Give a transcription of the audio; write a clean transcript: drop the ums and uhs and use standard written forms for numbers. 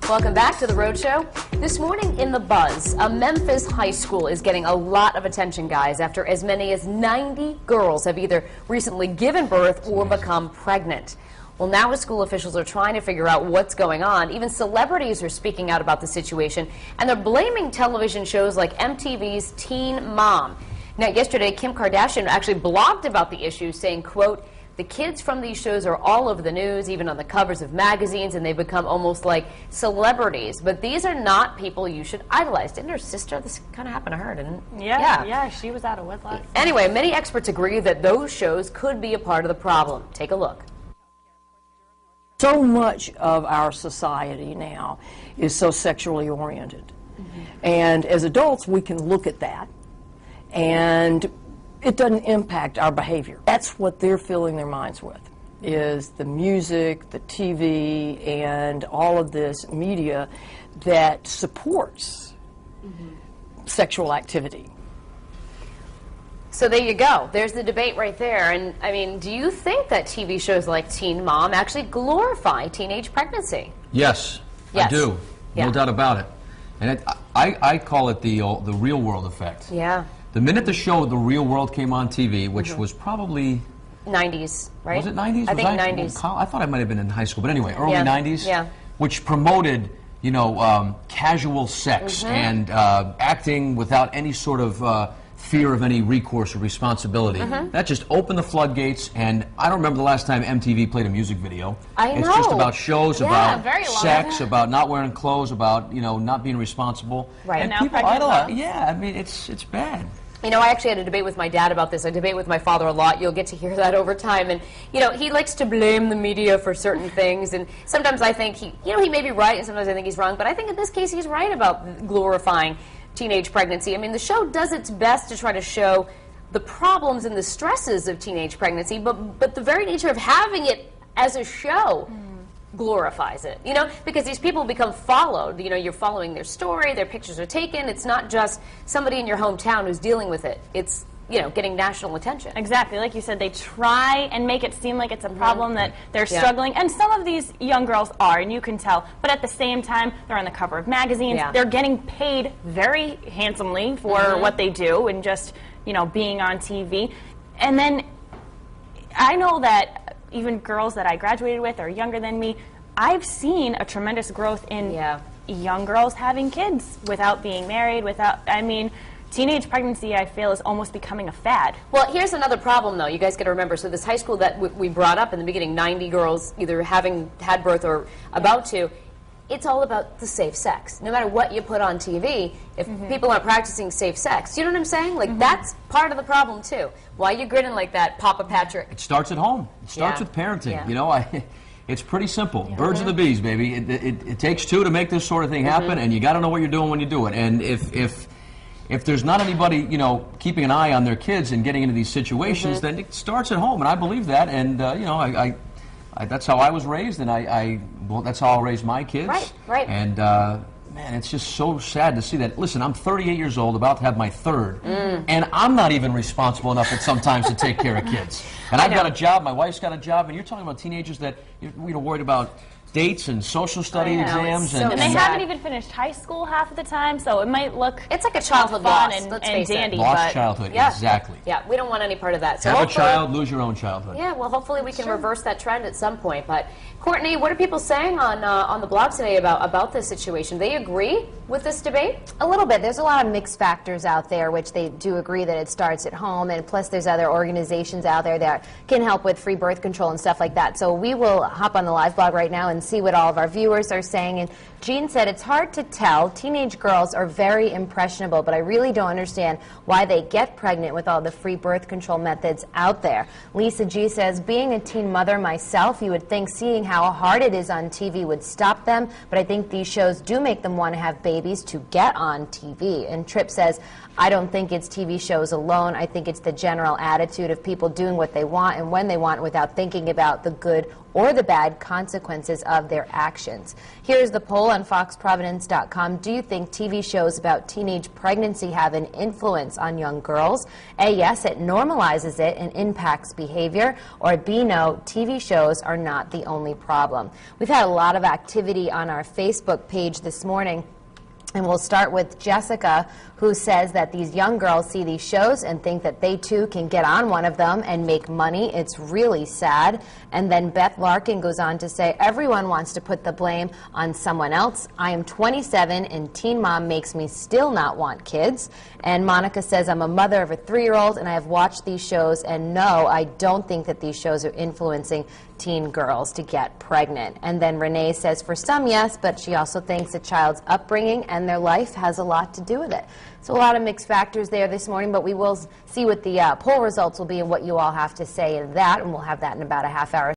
Welcome back to The Road Show. This morning in The Buzz, a Memphis high school is getting a lot of attention, guys, after as many as 90 girls have either recently given birth or become pregnant. Well, now school officials are trying to figure out what's going on. Even celebrities are speaking out about the situation, and they're blaming television shows like MTV's Teen Mom. Now, yesterday, Kim Kardashian actually blogged about the issue, saying, quote, "The kids from these shows are all over the news, even on the covers of magazines, and they've become almost like celebrities. But these are not people you should idolize." Didn't her sister, this kind of happened to her, didn't it? Yeah, she was out of wedlock. Anyway, many experts agree that those shows could be a part of the problem. Take a look. So much of our society now is so sexually oriented. And as adults, we can look at that, and it doesn't impact our behavior. That's what they're filling their minds with, is the music, the TV, and all of this media that supports sexual activity. So there you go. There's the debate right there. And, I mean, do you think that TV shows like Teen Mom actually glorify teenage pregnancy? Yes, Yes. I do. Yeah. No doubt about it. And I call it the real world effect. Yeah. The minute the show The Real World came on TV, which was probably... 90s, right? Was it 90s? I think 90s. I thought I might have been in high school, but anyway, early Yeah. 90s. Yeah. Which promoted, you know, casual sex and acting without any sort of fear of any recourse or responsibility. That just opened the floodgates, and I don't remember the last time MTV played a music video. It's just know. about shows, Yeah, about very long. sex, about not wearing clothes, about, you know, not being responsible. Right. And Now people pregnant idolize. moms. Yeah, I mean, it's bad. You know, I actually had a debate with my dad about this. I debate with my father a lot. You'll get to hear that over time. And, you know, he likes to blame the media for certain things. And sometimes I think he may be right, and sometimes I think he's wrong. But I think in this case he's right about glorifying teenage pregnancy. I mean, the show does its best to try to show the problems and the stresses of teenage pregnancy, but the very nature of having it as a show glorifies it, you know, because these people become followed. You know, you're following their story, their pictures are taken. It's not just somebody in your hometown who's dealing with it. It's, you know, getting national attention. Exactly. Like you said, they try and make it seem like it's a problem that they're Yeah. struggling. And some of these young girls are, and you can tell. But at the same time, they're on the cover of magazines. Yeah. They're getting paid very handsomely for what they do and just, you know, being on TV. And then I know that even girls that I graduated with are younger than me. I've seen a tremendous growth in young girls having kids without being married, I mean, teenage pregnancy, I feel, is almost becoming a fad. Well, here's another problem, though. You guys got to remember, so this high school that we brought up in the beginning, 90 girls either having had birth or about to, it's all about the safe sex. No matter what you put on TV, if people aren't practicing safe sex, you know what I'm saying? Like, that's part of the problem, too. Why are you grinning like that, Papa Patrick? It starts at home. It starts with parenting. Yeah. You know, it's pretty simple. Birds of the bees, baby. It takes two to make this sort of thing happen, and you got to know what you're doing when you do it. And if there's not anybody, you know, keeping an eye on their kids and getting into these situations, then it starts at home, and I believe that. And you know, I that's how I was raised, and well, that's how I'll raise my kids. Right. And man, it's just so sad to see that. Listen, I'm 38 years old, about to have my third, and I'm not even responsible enough at sometimes to take care of kids. And I've got a job, my wife's got a job, and you're talking about teenagers that you're worried about dates and social study exams. so And they sad. haven't even finished high school half of the time, so it might look It's like a childhood fun loss, and, let's and face it. dandy. Lost but childhood, Yeah. exactly. Yeah, we don't want any part of that. So Have a hopefully- child, lose your own childhood. Yeah, well, hopefully we can reverse that trend at some point. But Courtney, what are people saying on the blog today about this situation? They agree with this debate? A little bit. There's a lot of mixed factors out there, which they do agree that it starts at home, and plus there's other organizations out there that can help with free birth control and stuff like that. So we will hop on the live blog right now and see what all of our viewers are saying. And Jean said, it's hard to tell. Teenage girls are very impressionable, but I really don't understand why they get pregnant with all the free birth control methods out there. Lisa G says, being a teen mother myself, you would think seeing how hard it is on TV would stop them, but I think these shows do make them want to have babies to get on TV. And Tripp says, I don't think it's TV shows alone. I think it's the general attitude of people doing what they want and when they want without thinking about the good or the bad consequences of their actions. Here's the poll on foxprovidence.com. Do you think TV shows about teenage pregnancy have an influence on young girls? A, yes, it normalizes it and impacts behavior. Or B, no, TV shows are not the only problem. We've had a lot of activity on our Facebook page this morning. And we'll start with Jessica, who says that these young girls see these shows and think that they too can get on one of them and make money. It's really sad. And then Beth Larkin goes on to say, everyone wants to put the blame on someone else. I am 27 and Teen Mom makes me still not want kids. And Monica says, I'm a mother of a 3-year-old and I have watched these shows, and no, I don't think that these shows are influencing teen girls to get pregnant. And then Renee says, for some, yes, but she also thinks a child's upbringing and their life has a lot to do with it. So a lot of mixed factors there this morning, but we will see what the poll results will be and what you all have to say in that, and we'll have that in about a half hour.